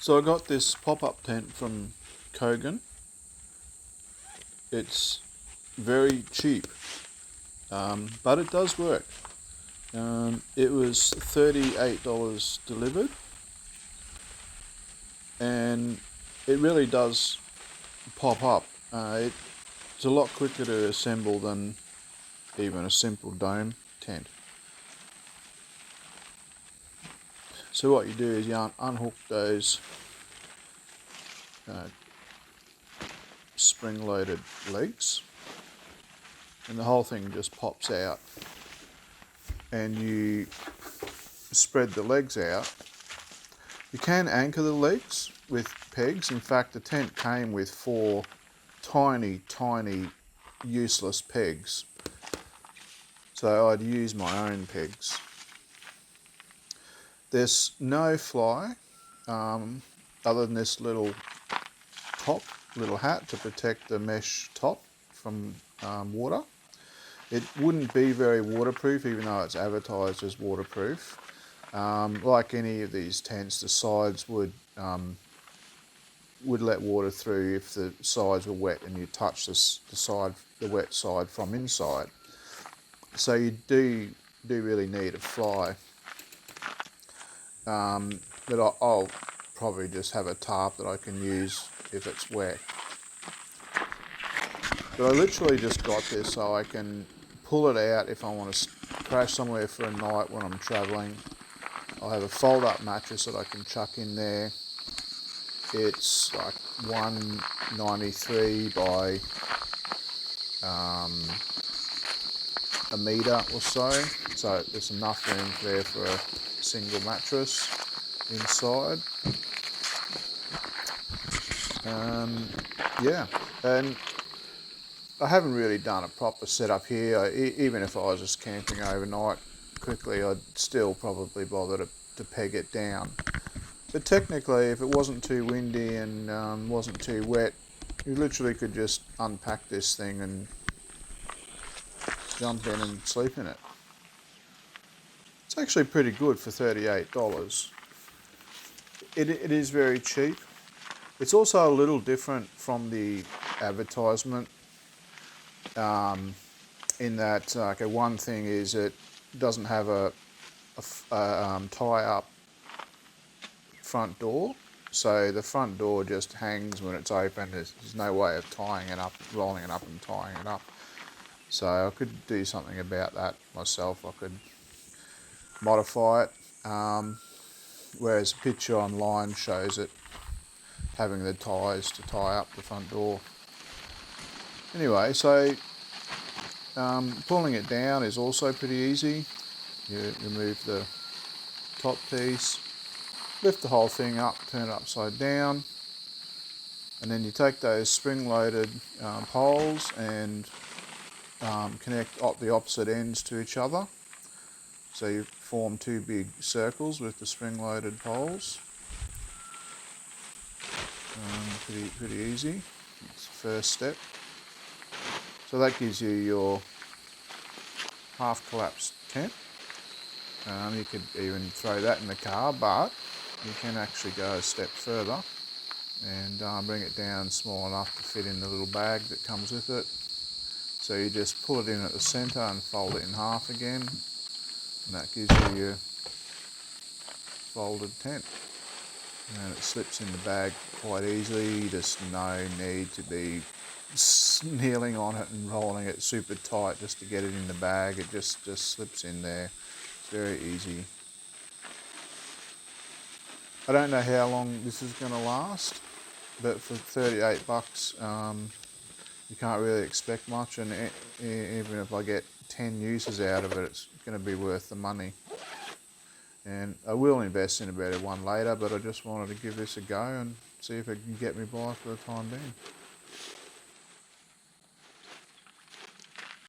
So I got this pop-up tent from Kogan. It's very cheap, but it does work. It was $38 delivered, and it really does pop up. It's a lot quicker to assemble than even a simple dome tent. So what you do is you unhook those spring-loaded legs, and the whole thing just pops out, and you spread the legs out. You can anchor the legs with pegs. In fact, the tent came with 4 tiny useless pegs, so I'd use my own pegs. There's no fly other than this little hat to protect the mesh top from water. It wouldn't be very waterproof, even though it's advertised as waterproof. Like any of these tents, the sides would let water through if the sides were wet and you touch the wet side from inside. So you do really need a fly. But I'll probably just have a tarp that I can use if it's wet. But I literally just got this so I can pull it out if I want to crash somewhere for a night when I'm travelling. I'll have a fold-up mattress that I can chuck in there. It's like 193 by a metre or so there's enough room there for a single mattress inside. Yeah, and I haven't really done a proper setup here. Even if I was just camping overnight quickly, I'd still probably bother to peg it down. But technically, if it wasn't too windy and wasn't too wet, you literally could just unpack this thing and jump in and sleep in it. It's actually pretty good for $38. It is very cheap. It's also a little different from the advertisement in that one thing is it doesn't have a tie-up front door. So the front door just hangs when it's open. There's no way of tying it up, rolling it up and tying it up. So I could do something about that myself. I could modify it. Whereas the picture online shows it having the ties to tie up the front door. Anyway, so pulling it down is also pretty easy. You remove the top piece, lift the whole thing up, turn it upside down, and then you take those spring-loaded poles and connect the opposite ends to each other. So you form 2 big circles with the spring-loaded poles. Pretty easy. It's the first step. So that gives you your half-collapsed tent. You could even throw that in the car, but you can actually go a step further and bring it down small enough to fit in the little bag that comes with it. So you just pull it in at the centre and fold it in half again, and that gives you your folded tent. And it slips in the bag quite easily. Just no need to be kneeling on it and rolling it super tight just to get it in the bag. It just slips in there. It's very easy. I don't know how long this is going to last, but for $38, you can't really expect much, and even if I get 10 uses out of it, it's going to be worth the money. And I will invest in a better one later, but I just wanted to give this a go and see if it can get me by for the time being.